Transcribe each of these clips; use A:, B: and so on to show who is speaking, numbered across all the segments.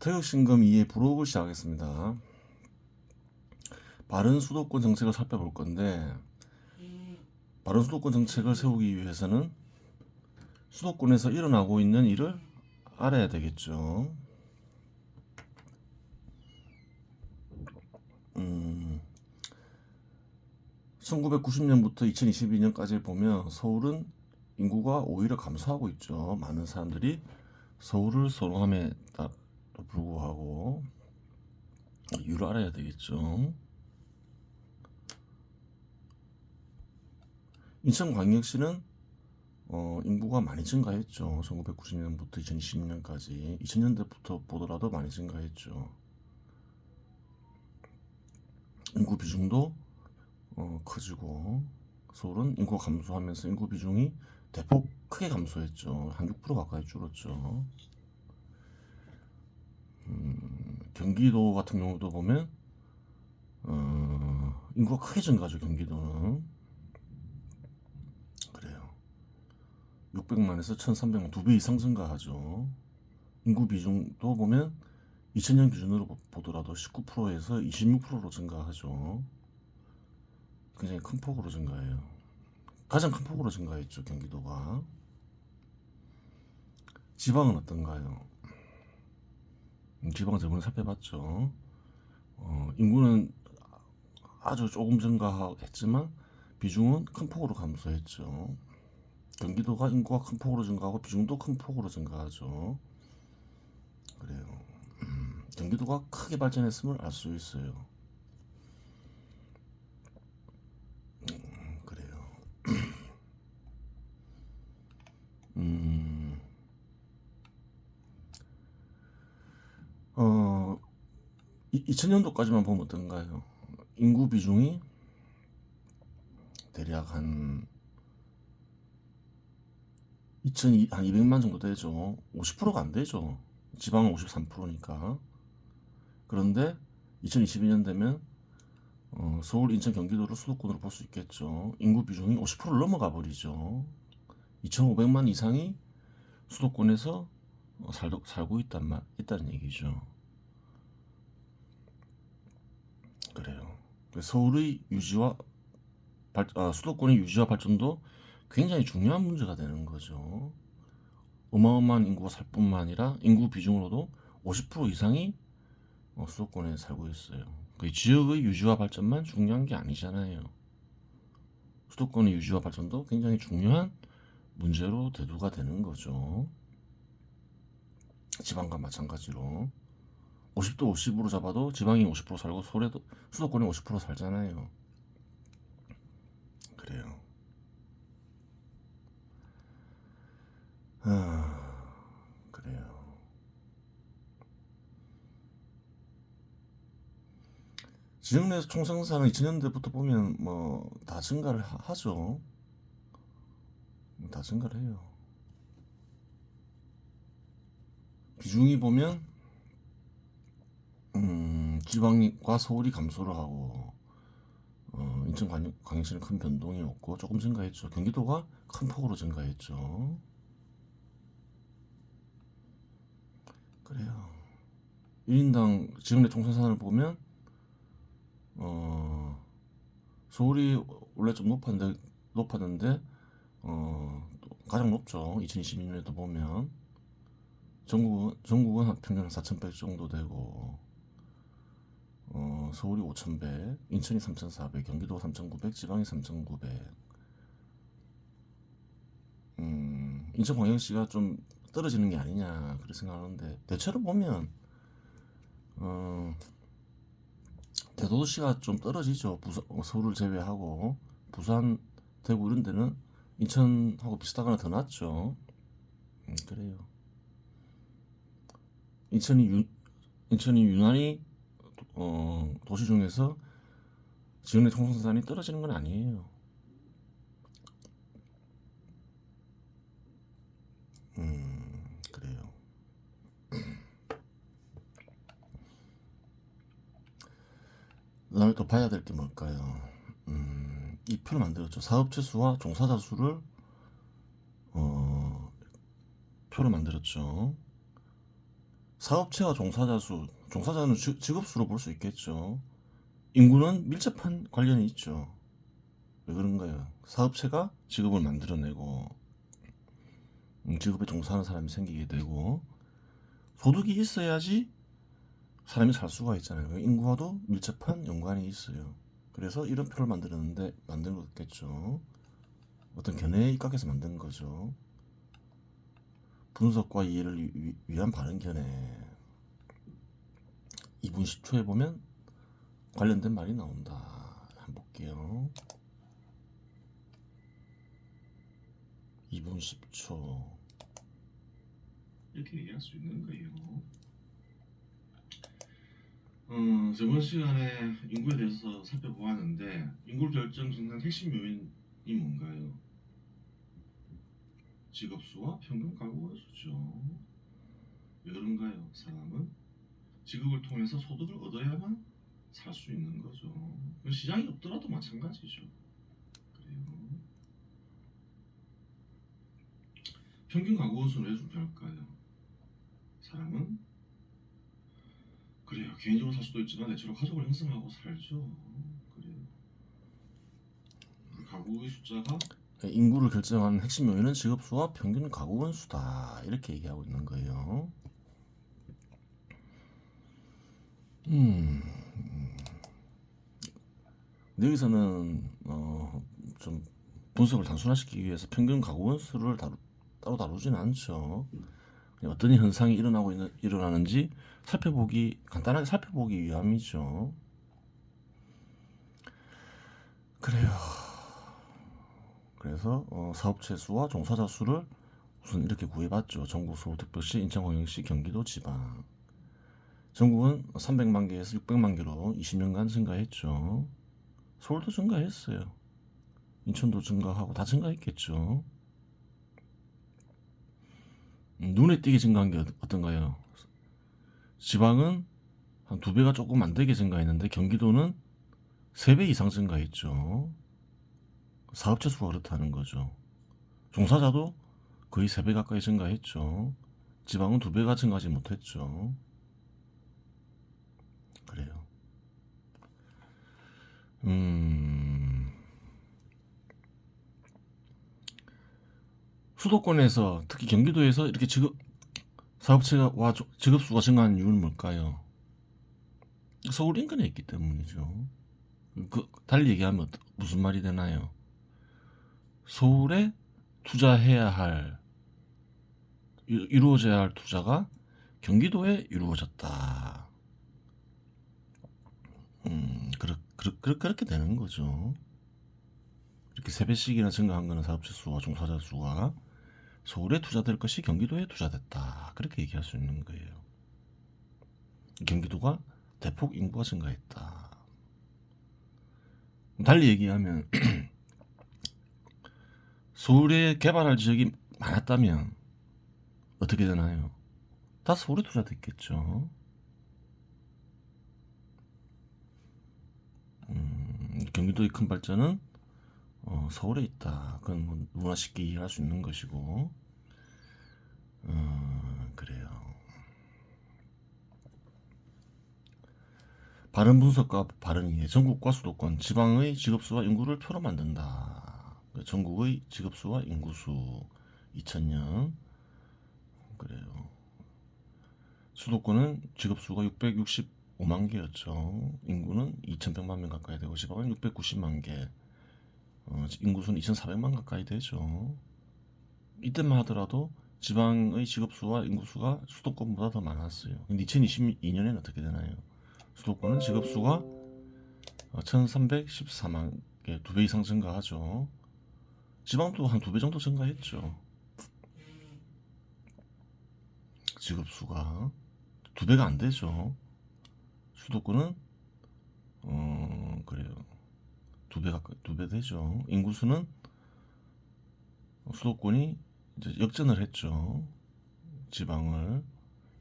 A: 퇴직신금 2의 부록을 시작하겠습니다. 바른 수도권 정책을 살펴볼 건데, 바른 수도권 정책을 세우기 위해서는 수도권에서 일어나고 있는 일을 알아야 되겠죠. 1990년부터 2022년까지 보면 서울은 인구가 오히려 감소하고 있죠. 많은 사람들이 서울을 선호함에 불구하고 이유를 알아야 되겠죠. 인천광역시는 인구가 많이 증가했죠. 1990년부터 2020년까지 2000년대부터 보더라도 많이 증가했죠. 인구 비중도 커지고, 서울은 인구가 감소하면서 인구 비중이 대폭 크게 감소했죠. 한 6% 가까이 줄었죠. 경기도 같은 경우도 보면 인구가 크게 증가하죠. 경기도는 그래요. 600만에서 1300만, 2배 이상 증가하죠. 인구 비중도 보면 2000년 기준으로 보더라도 19%에서 26%로 증가하죠. 굉장히 큰 폭으로 증가해요. 가장 큰 폭으로 증가했죠. 경기도가. 지방은 어떤가요? 지방은 저번에 살펴봤죠. 인구는 아주 조금 증가했지만 비중은 큰 폭으로 감소했죠. 경기도가 인구가 큰 폭으로 증가하고 비중도 큰 폭으로 증가하죠. 그래요. 경기도가 크게 발전했음을 알 수 있어요. 그래요. 2000년도까지만 보면 어떤가요? 인구 비중이 대략 한 200만 정도 되죠. 50%가 안 되죠. 지방은 53%니까. 그런데 2022년 되면 서울, 인천, 경기도를 수도권으로 볼 수 있겠죠. 인구 비중이 50%를 넘어가 버리죠. 2,500만 이상이 수도권에서 살고 있다는 얘기죠. 그래요. 서울의 수도권의 유지와 발전도 굉장히 중요한 문제가 되는 거죠. 어마어마한 인구가 살 뿐만 아니라 인구 비중으로도 50% 이상이 수도권에 살고 있어요. 그 지역의 유지와 발전만 중요한 게 아니잖아요. 수도권의 유지와 발전도 굉장히 중요한 문제로 대두가 되는 거죠. 지방과 마찬가지로 50도 50으로 잡아도 지방이 50% 살고 수도권이 50% 살잖아요. 그래요. 그래요. 지역 내에서 총생산은 2000년대부터 보면 뭐 다 증가를 하죠. 다 증가를 해요. 비중이 보면 지방과 서울이 감소를 하고 인천광역시는 큰 변동이 없고 조금 증가했죠. 경기도가 큰 폭으로 증가했죠. 그래요. 1인당 지역 내 총생산을 보면 서울이 원래 좀 높았는데 가장 높죠. 2022년에도 보면 전국은 평균 4,100 정도 되고 서울이 5,100, 인천이 3,400, 경기도가 3,900, 지방이 3,900. 인천광역시가 좀 떨어지는 게 아니냐 그렇게 생각하는데, 대체로 보면 대도시가 좀 떨어지죠. 서울을 제외하고 부산, 대구 이런 데는 인천하고 비슷하거나 더 낫죠. 그래요. 인천이 유난히 도시 중에서 지역 내 총생산이 떨어지는 건 아니에요. 그래요. 그 다음에 또 봐야 될 게 뭘까요? 이 표를 만들었죠. 사업체 수와 종사자 수를 표를 만들었죠. 사업체와 종사자 수, 종사자는 직업수로 볼 수 있겠죠. 인구는 밀접한 관련이 있죠. 왜 그런가요? 사업체가 직업을 만들어내고 직업에 종사하는 사람이 생기게 되고 소득이 있어야지 사람이 살 수가 있잖아요. 인구와도 밀접한 연관이 있어요. 그래서 이런 표를 만든 거겠죠. 어떤 견해에 입각해서 만든 거죠. 분석과 이해를 위한 바른 견해. 2분 10초에 보면 관련된 말이 나온다. 한번 볼게요. 2분 10초. 이렇게 얘기할 수 있는 거예요. 저번 시간에 인구에 대해서 살펴보았는데 인구를 결정짓는 핵심 요인이 뭔가요? 직업수와 평균 가구 수죠. 왜 그런가요? 사람은 직업을 통해서 소득을 얻어야만 살 수 있는 거죠. 시장이 없더라도 마찬가지죠. 그래요. 평균 가구 수는 왜 중요할까요? 사람은 그래요. 개인적으로 살 수도 있지만 대체로 가족을 형성하고 살죠. 그래요. 가구의 숫자가 인구를 결정하는 핵심 요인은 직업수와 평균 가구 수다. 이렇게 얘기하고 있는 거예요. 여기서는 좀 분석을 단순화시키기 위해서 평균 가구 수를 따로 다루지는 않죠. 어떤 현상이 일어나는지 간단하게 살펴보기 위함이죠. 그래요. 그래서 사업체 수와 종사자 수를 우선 이렇게 구해봤죠. 전국, 서울, 특별시, 인천, 광역시, 경기도, 지방. 전국은 300만 개에서 600만 개로 20년간 증가했죠. 서울도 증가했어요. 인천도 증가하고 다 증가했겠죠. 눈에 띄게 증가한 게 어떤가요? 지방은 한 2배가 조금 안 되게 증가했는데 경기도는 3배 이상 증가했죠. 사업체 수가 그렇다는 거죠. 종사자도 거의 3배 가까이 증가했죠. 지방은 2배가 증가하지 못했죠. 그래요. 수도권에서 특히 경기도에서 이렇게 사업체와 직업수가 증가한 이유는 뭘까요? 서울 인근에 있기 때문이죠. 달리 얘기하면 무슨 말이 되나요? 서울에 투자해야 할, 이루어져야 할 투자가 경기도에 이루어졌다. 그렇게 되는 거죠. 이렇게 3배씩이나 증가한 거는 사업체 수와 종사자 수가 서울에 투자될 것이 경기도에 투자됐다. 그렇게 얘기할 수 있는 거예요. 경기도가 대폭 인구가 증가했다. 달리 얘기하면 서울에 개발할 지역이 많았다면 어떻게 되나요? 다 서울에 투자됐겠죠. 경기도의 큰 발전은 서울에 있다. 그건 뭐 누구나 쉽게 이해할 수 있는 것이고, 그래요. 바른 분석과 바른 이해. 전국과 수도권, 지방의 직업수와 인구를 표로 만든다. 전국의 직업수와 인구수 2000년. 그래요. 수도권은 직업수가 665만 개였죠. 인구는 2100만 명 가까이 되고 지방은 690만 개. 인구수는 2400만 가까이 되죠. 이때만 하더라도 지방의 직업수와 인구수가 수도권보다 더 많았어요. 근데 2022년에는 어떻게 되나요? 수도권은 직업수가 1314만 개, 2배 이상 증가하죠. 지방도 한 2배 정도 증가했죠. 직업수가 2배가 안 되죠. 수도권은 그래요. 2배 되죠. 인구수는 수도권이 이제 역전을 했죠. 지방을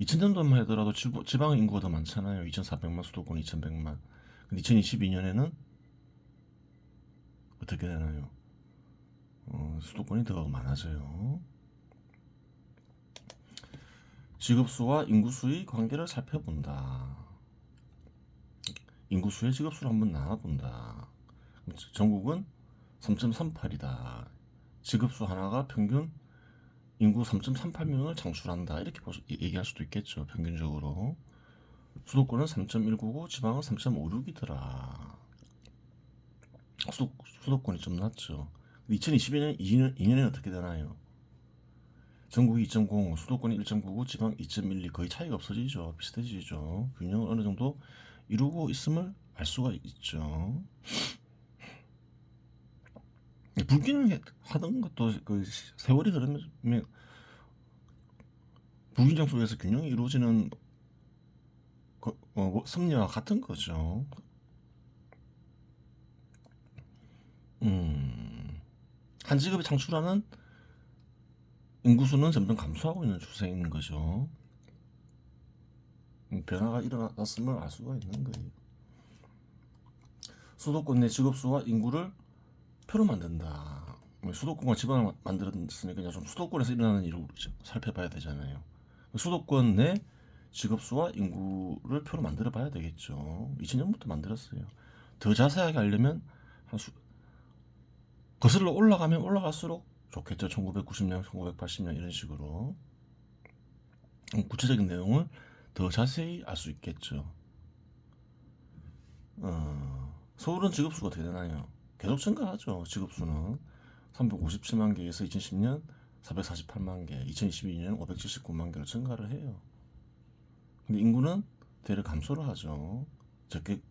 A: 2000년도만 하더라도 지방 인구가 더 많잖아요. 2400만, 수도권 2100만. 근데 2022년에는 어떻게 되나요? 수도권이 더 많아져요. 직업수와 인구수의 관계를 살펴본다. 인구수의 직업수를 한번 나눠본다. 전국은 3.38이다. 직업수 하나가 평균 인구 3.38명을 창출한다. 이렇게 얘기할 수도 있겠죠. 평균적으로. 수도권은 3.199, 지방은 3.56이더라. 수도권이 좀 낮죠. 2022년 2년에 어떻게 되나요? 전국이 2.05, 수도권이 1.99, 지방 2.12. 거의 차이가 없어지죠. 비슷해지죠. 균형을 어느 정도 이루고 있음을 알 수가 있죠. 불균형 하던 것도 그 세월이 흐르면 불균형 속에서 균형이 이루어지는 섭리와 같은 거죠. 한 직업이 창출하는 인구수는 점점 감소하고 있는 추세인 거죠. 변화가 일어났음을 알 수가 있는 거예요. 수도권 내 직업수와 인구를 표로 만든다. 수도권과 지방을 만들었으니까 좀 수도권에서 일어나는 일을 살펴봐야 되잖아요. 수도권 내 직업수와 인구를 표로 만들어 봐야 되겠죠. 2000년부터 만들었어요. 더 자세하게 하려면 거슬러 올라가면 올라갈수록 좋겠죠. 1990년, 1980년 이런 식으로 구체적인 내용을 더 자세히 알 수 있겠죠. 서울은 직업수가 어떻게 되나요? 계속 증가하죠. 직업수는 357만 개에서 2010년 448만 개, 2022년 579만 개로 증가를 해요. 근데 인구는 대략 감소를 하죠. 적게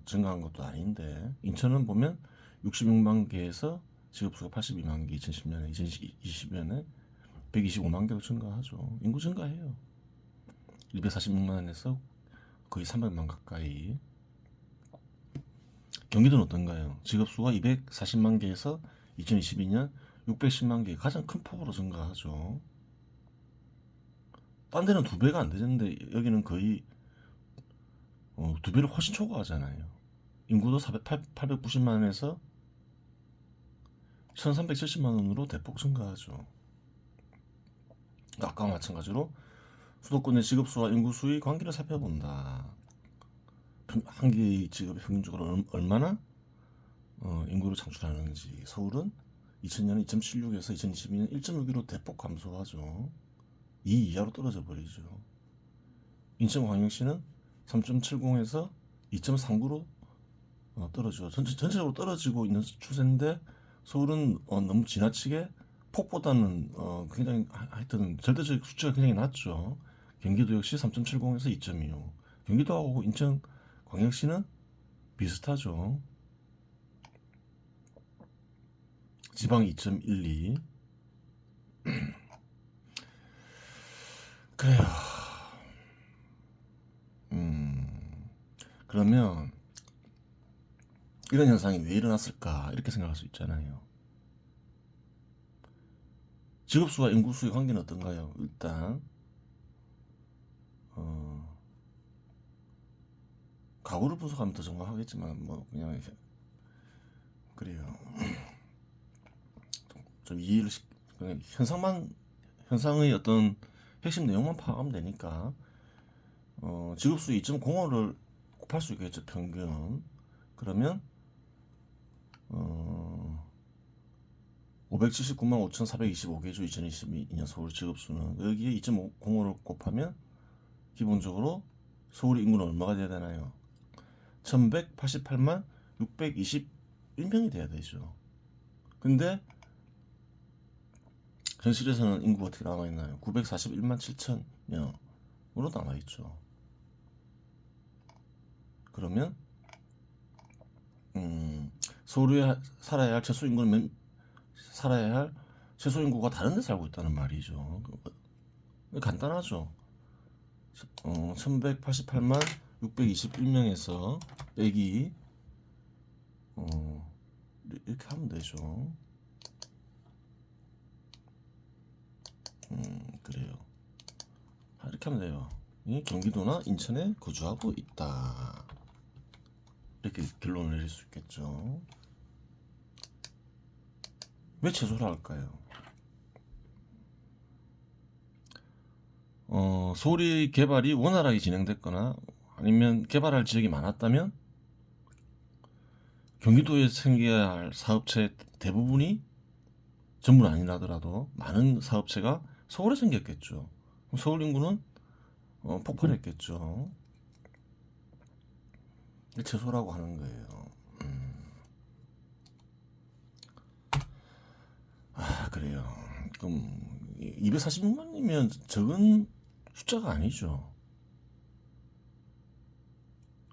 A: 증가한 것도 아닌데, 인천은 보면 66만 개에서 직업수가 82만 개, 2010년에, 2020년에 125만 개로 증가하죠. 인구 증가해요. 246만에서 거의 300만 가까이. 경기도는 어떤가요? 직업수가 240만 개에서 2022년 610만 개, 가장 큰 폭으로 증가하죠. 딴 데는 2배가 안 되는데 여기는 거의 2배를 훨씬 초과하잖아요. 인구도 890만에서 1370만 원으로 대폭 증가하죠. 아까와 마찬가지로 수도권의 직업수와 인구수의 관계를 살펴본다. 한 개의 직업이 평균적으로 얼마나 인구를 창출하는지. 서울은 2000년에 2.76에서 2022년 1.6기로 대폭 감소하죠. 2 이하로 떨어져 버리죠. 인천광역시는 3.70에서 2.39로 떨어져. 전체적으로 떨어지고 있는 추세인데 서울은 너무 지나치게 폭보다는 굉장히 하여튼 절대적 수치가 굉장히 낮죠. 경기도 역시 3.70에서 2.25. 경기도하고 인천 광역시는 비슷하죠. 지방 2.12. 그래요. 그러면 이런 현상이 왜 일어났을까 이렇게 생각할 수 있잖아요. 직업수와 인구수의 관계는 어떤가요? 일단 가구를 분석하면 더 정확하겠지만 뭐 그냥 그래요. 좀 이해를 그냥 현상의 어떤 핵심 내용만 파악하면 되니까 직업수 2.05를 곱할 수 있겠죠. 평균. 그러면 579만 5,425개죠. 2022년 서울 직업수는. 여기에 2.05를 곱하면 기본적으로 서울 인구는 얼마가 돼야 되나요? 1188만 621명이 돼야 되죠. 근데 현실에서는 인구가 어떻게 남아있나요? 941만 7천명으로 남아있죠. 그러면 서울에 살아야 할 최소 인구는 살아야 할 최소 인구가 다른 데 살고 있다는 말이죠. 간단하죠. 1188만 621명에서 빼기 이렇게 하면 되죠. 그래요. 이렇게 하면 돼요. 경기도나 인천에 거주하고 있다. 이렇게 결론을 내릴 수 있겠죠. 왜 최소라 할까요? 서울의 개발이 원활하게 진행됐거나 아니면 개발할 지역이 많았다면 경기도에 생겨야 할 사업체 대부분이, 전부는 아니라더라도 많은 사업체가 서울에 생겼겠죠. 그럼 서울 인구는 폭발했겠죠. 이게 최소라고 하는 거예요. 그래요. 그럼 246만이면 적은 숫자가 아니죠.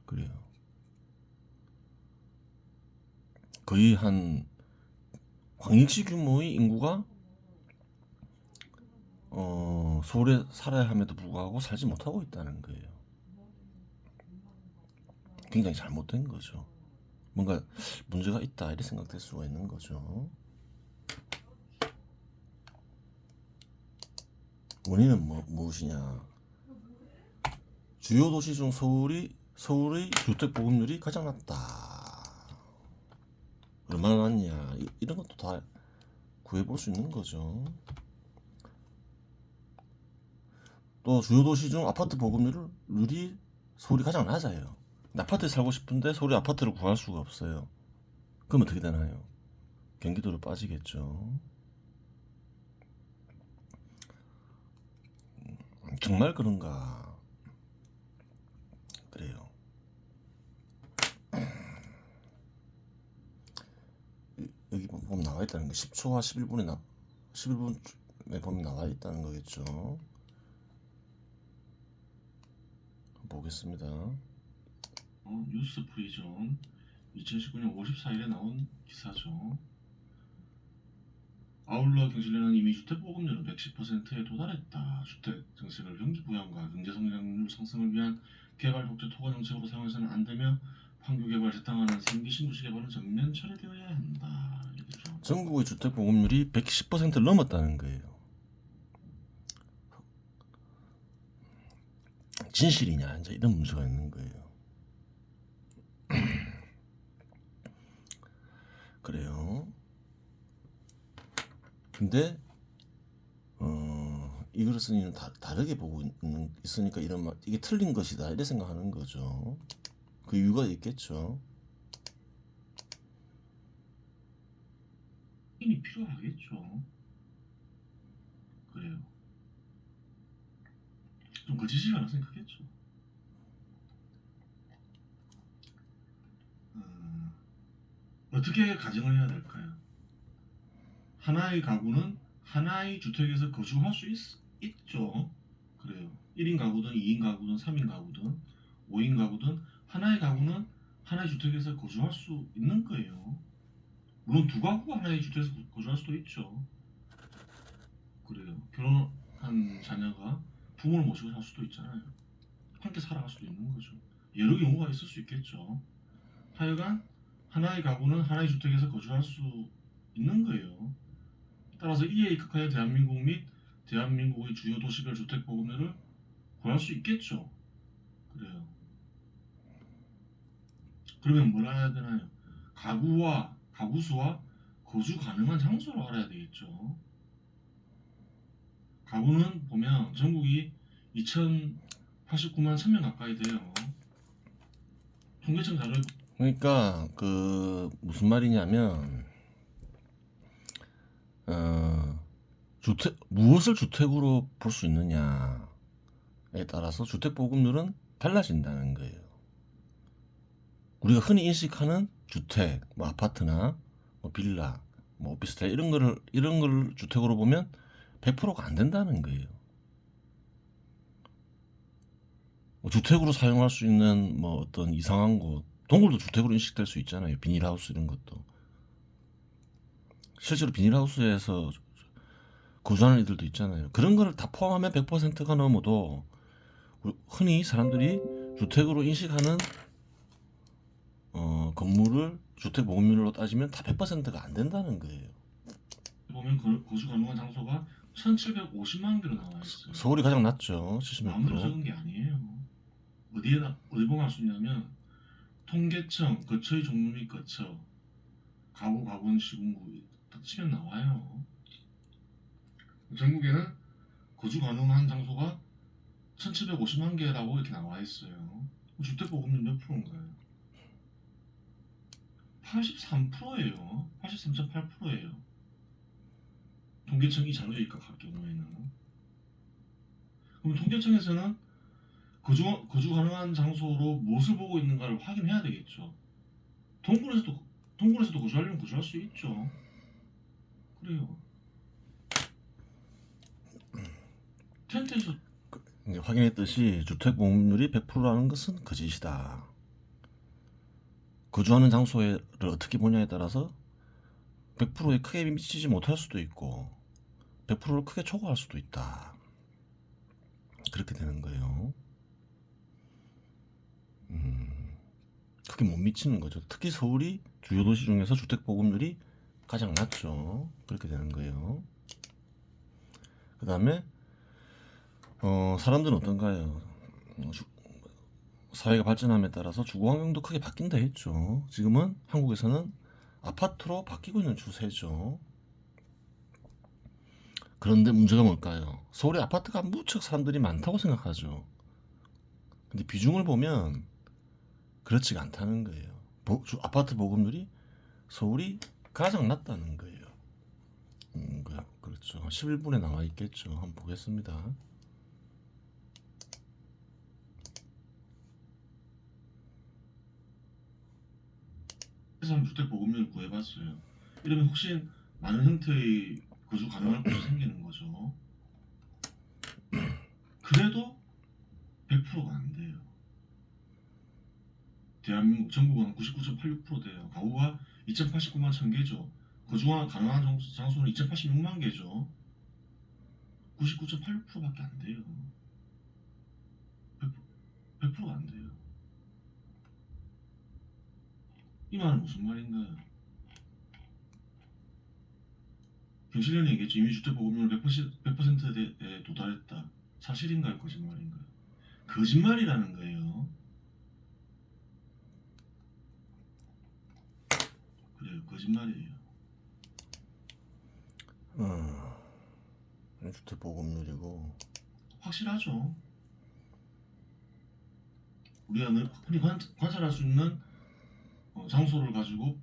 A: 그래요. 거의 한 광역시 규모의 인구가 서울에 살아야 함에도 불구하고 살지 못하고 있다는 거예요. 굉장히 잘못된 거죠. 뭔가 문제가 있다 이렇게 생각될 수가 있는 거죠. 원인은 무엇이냐? 주요 도시 중 서울의 주택 보급률이 가장 낮다. 얼마나 낮냐? 이런 것도 다 구해볼 수 있는 거죠. 또 주요 도시 중 아파트 보급률이 서울이 가장 낮아요. 아파트에 살고 싶은데 서울에 아파트를 구할 수가 없어요. 그럼 어떻게 되나요? 경기도로 빠지겠죠. 정말 그런가? 그래요. 여기 보면 나와 있다는 게 10초와 11분에 보면 나와 있다는 거겠죠. 보겠습니다. 뉴스 프리즘 2019년 5월 14일에 나온 기사죠. 아울러 경실련은 이미 주택 보급률은 110%에 도달했다. 주택 정책을 경기 부양과 경제 성장률 상승을 위한 개발 독재 토거 정책으로 사용해서는 안 되며 판교 개발 재탕하는 생기 신도시 개발은 전면 철회되어야 한다. 이거죠. 전국의 주택 보급률이 110%를 넘었다는 거예요. 진실이냐 이제 이런 문제가 있는 거예요. 그래요. 근데 이거를 쓰니는 다르게 보고 있으니까 이게 틀린 것이다 이렇게 생각하는 거죠. 그 이유가 있겠죠. 이 필요하겠죠. 그래요. 좀 거짓이 않아 생각했죠. 어떻게 가정을 해야 될까요? 하나의 가구는 하나의 주택에서 거주할 수 있죠. 그래요. 1인 가구든 2인 가구든 3인 가구든 5인 가구든 하나의 가구는 하나의 주택에서 거주할 수 있는 거예요. 물론 두 가구가 하나의 주택에서 거주할 수도 있죠. 그래요. 결혼한 자녀가 부모를 모시고 살 수도 있잖아요. 함께 살아갈 수도 있는 거죠. 여러 경우가 있을 수 있겠죠. 하여간 하나의 가구는 하나의 주택에서 거주할 수 있는 거예요. 따라서 이에 입각하여 대한민국 및 대한민국의 주요 도시별 주택 보급률을 구할 수 있겠죠. 그래요. 그러면 뭘 알아야 되나요? 가구 수와 거주 가능한 장소를 알아야 되겠죠. 가구는 보면 전국이 2,089만 1,000명 가까이 돼요. 통계청 자료. 그러니까 무슨 말이냐면 무엇을 주택으로 볼 수 있느냐에 따라서 주택 보급률은 달라진다는 거예요. 우리가 흔히 인식하는 주택, 아파트나 빌라, 오피스텔 이런 걸 주택으로 보면 100%가 안 된다는 거예요. 주택으로 사용할 수 있는 어떤 이상한 곳, 동굴도 주택으로 인식될 수 있잖아요. 비닐하우스 이런 것도. 실제로 비닐하우스에서 거주하는 이들도 있잖아요. 그런 거를 다 포함하면 100%가 넘어도 흔히 사람들이 주택으로 인식하는 건물을 주택 보급률로 따지면 다 100%가 안 된다는 거예요. 보면 거주 가능한 장소가 1,750만 개로 나와 있어요. 서울이 가장 낮죠. 76%. 마음대로 적은 게 아니에요. 어디 보면 알 수 있냐면 통계청 거처의 종류 및 거처 가구 시군구 딱 치면 나와요. 전국에는 거주 가능한 장소가
B: 1750만 개라고 이렇게 나와 있어요. 주택보급률 몇 프로인가요? 83%예요. 83.8%예요. 통계청이 자료에 입각할 경우에는. 그럼 통계청에서는 거주 가능한 장소로 무엇을 보고 있는가를 확인해야 되겠죠. 동굴에서도 거주하려면 거주할 수 있죠. 그래요. 텐트에서
A: 이제 확인했듯이 주택 보급률이 100%라는 것은 거짓이다. 거주하는 장소를 어떻게 보냐에 따라서 100%에 크게 미치지 못할 수도 있고 100%를 크게 초과할 수도 있다. 그렇게 되는 거예요. 크게 못 미치는 거죠. 특히 서울이 주요 도시 중에서 주택 보급률이 가장 낮죠. 그렇게 되는 거예요. 그 다음에 사람들은 어떤가요? 사회가 발전함에 따라서 주거 환경도 크게 바뀐다 했죠. 지금은 한국에서는 아파트로 바뀌고 있는 추세죠. 그런데 문제가 뭘까요? 서울에 아파트가 무척 사람들이 많다고 생각하죠. 근데 비중을 보면 그렇지가 않다는 거예요. 아파트 보급률이 서울이 가장 낮다는 거예요. 그렇죠. 11분에 나와 있겠죠. 한번 보겠습니다.
B: 해서 주택 보급률 구해봤어요. 이러면 혹시 많은 형태의 거주 가능할 곳이 생기는 거죠. 그래도 100%가 안 돼요. 대한민국 전국은 99.86% 돼요. 가구가 2,089만 1000개죠. 거주가 가능한 장소는 2,086만 개죠. 99.86%밖에 안 돼요. 100%가 안 돼요. 이 말은 무슨 말인가요? 경실련이 얘기했죠. 이미 주택 보급률 100%에 도달했다. 사실인가요? 거짓말인가요? 거짓말이라는 거예요. 그래요. 거짓말이에요.
A: 주택 보급률이고
B: 확실하죠. 우리가 흔히 관찰할 수 있는 장소를 가지고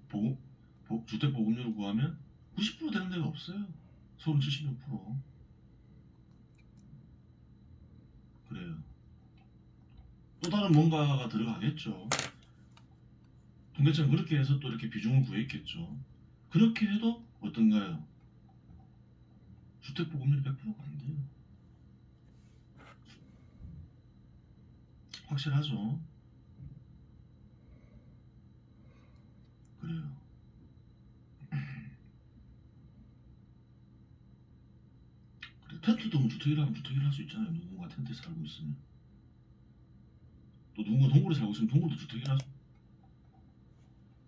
B: 주택 보급률을 구하면 90% 되는 데가 없어요. 서울은 76%. 그래요. 또 다른 뭔가가 들어가겠죠. 통계청은 그렇게 해서 또 이렇게 비중을 구했겠죠. 그렇게 해도 어떤가요? 주택 보급률이 100%가 안 돼요. 확실하죠. 그래요. 그래. 텐트도 뭐 주택이라면 주택이라 할 수 있잖아요. 누군가 텐트에 살고 있으면. 또 누군가 동굴에 살고 있으면 동굴도 주택이라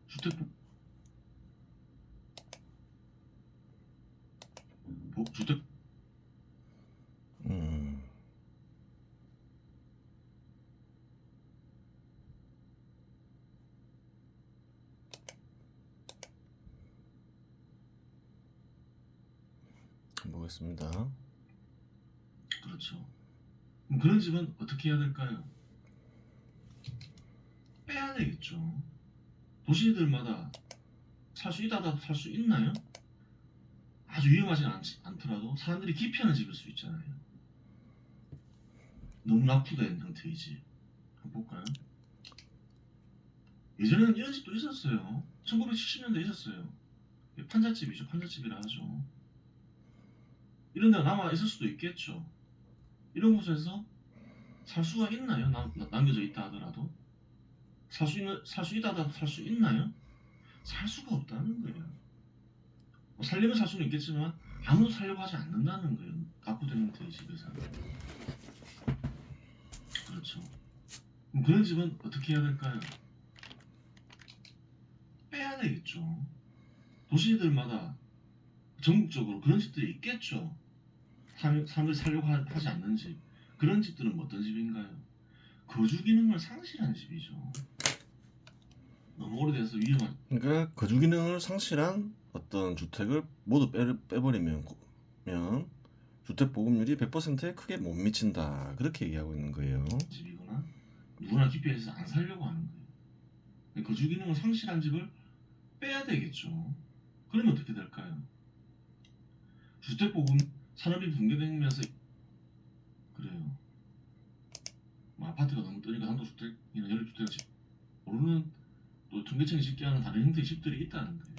B: 주택 주택
A: 음, 보겠습니다.
B: 그렇죠. 그럼 그런 집은 어떻게 해야 될까요? 빼야 되겠죠. 도시들마다 살 수 있다고 살 수 있나요? 아주 위험하지 않더라도 사람들이 기피하는 집일 수 있잖아요. 너무 낙후된 형태의 집. 한번 볼까요? 예전에는 이런 집도 있었어요. 1970년대 있었어요. 판잣집이죠. 판잣집이라 하죠. 이런 데가 남아 있을 수도 있겠죠. 이런 곳에서 살 수가 있나요? 남겨져 있다 하더라도 살 수 있다 하더라도 살 수 있나요? 살 수가 없다는 거예요. 살려면 살 수는 있겠지만 아무도 살려고 하지 않는다는 거예요. 낙후된 형태의 집에서. 그렇죠. 그럼 그런 집은 어떻게 해야 될까요? 빼야 되겠죠. 도시들마다 전국적으로 그런 집들이 있겠죠. 사람들이 살려고 하지 않는 집. 그런 집들은 어떤 집인가요? 거주 기능을 상실한 집이죠. 너무 오래돼서 위험한.
A: 그러니까 거주 기능을 상실한 어떤 주택을 모두 빼버리면 주택 보급률이 100%에 크게 못 미친다. 그렇게 얘기하고 있는 거예요.
B: 집이거나 누구나 기피해서 안 살려고 하는 거예요. 거주 기능을 상실한 집을 빼야 되겠죠. 그러면 어떻게 될까요? 주택 보급 산업이 붕괴되면서 그래요. 뭐 아파트가 너무 뜨니까 단독주택이나 연립주택을 모르는 또 통계청이 짓게 하는 다른 형태의 집들이 있다는 거예요.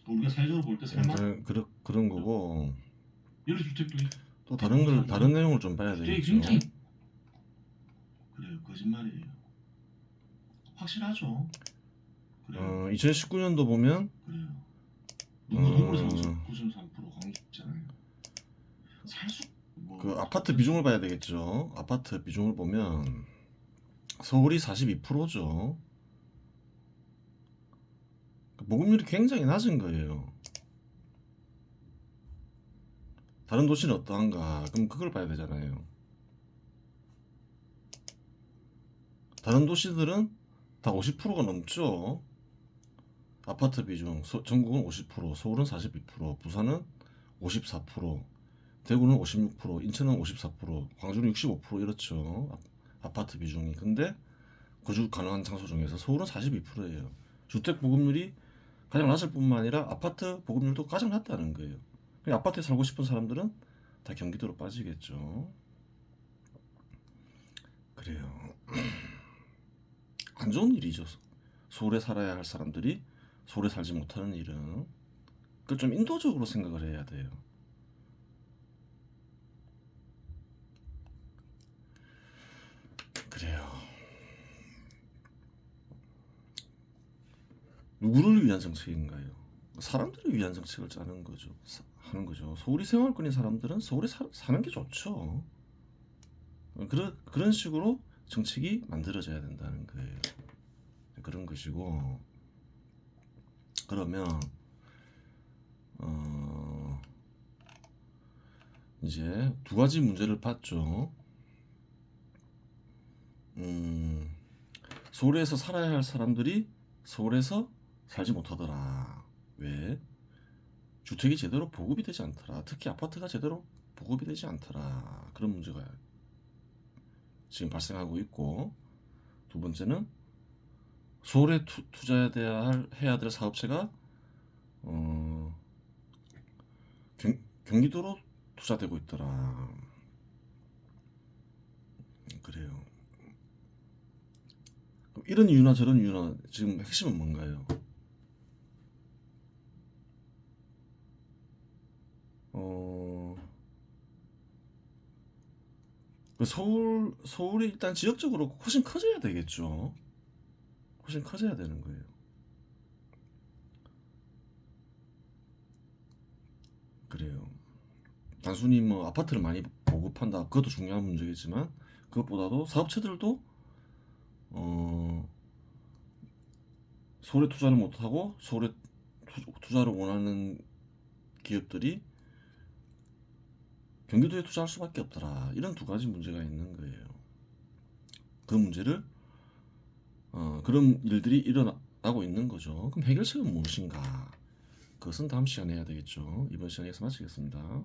B: 우리가 사회적으로 볼 때 살만
A: 그런 거고
B: 연립주택도
A: 또 다른 내용을 좀 봐야
B: 주택이
A: 되겠죠.
B: 굉장히 그래요. 거짓말이에요. 확실하죠. 그래요.
A: 2019년도 보면
B: 그래요. 누구 동물의 93% 광주잖아요. 살수
A: 그 아파트 비중을 봐야 되겠죠. 아파트 비중을 보면 서울이 42%죠. 보급률이 굉장히 낮은 거예요. 다른 도시는 어떠한가? 그럼 그걸 봐야 되잖아요. 다른 도시들은 다 50%가 넘죠. 아파트 비중 전국은 50%, 서울은 42%, 부산은 54%, 대구는 56%, 인천은 54%, 광주는 65% 이렇죠. 아파트 비중이. 근데 거주 가능한 장소 중에서 서울은 42%예요. 주택 보급률이 가장 낮을 뿐만 아니라 아파트 보급률도 가장 낮다는 거예요. 아파트에 살고 싶은 사람들은 다 경기도로 빠지겠죠. 그래요. 안 좋은 일이죠. 서울에 살아야 할 사람들이 서울에 살지 못하는 일은. 그걸 좀 인도적으로 생각을 해야 돼요. 그래요. 누구를 위한 정책인가요? 사람들을 위한 정책을 짜는 거죠. 하는 거죠. 서울이 생활권인 사람들은 서울에 사는 게 좋죠. 그런 식으로 정책이 만들어져야 된다는 거예요. 그런 것이고, 그러면 이제 두 가지 문제를 봤죠. 서울에서 살아야 할 사람들이 서울에서 살지 못하더라. 왜? 주택이 제대로 보급이 되지 않더라. 특히 아파트가 제대로 보급이 되지 않더라. 그런 문제가 지금 발생하고 있고, 두 번째는 서울에 해야 될 사업체가 경기도로 투자되고 있더라. 그래요. 이런 이유나 저런 이유나 지금 핵심은 뭔가요? 서울이 일단 지역적으로 훨씬 커져야 되겠죠. 훨씬 커져야 되는 거예요. 그래요. 단순히 뭐 아파트를 많이 보급한다, 그것도 중요한 문제겠지만 그것보다도 사업체들도 서울에 투자를 못하고 서울에 투자를 원하는 기업들이 경기도에 투자할 수밖에 없더라. 이런 두 가지 문제가 있는 거예요. 그 문제를 그런 일들이 일어나고 있는 거죠. 그럼 해결책은 무엇인가? 그것은 다음 시간에 해야 되겠죠. 이번 시간에 여기서 마치겠습니다.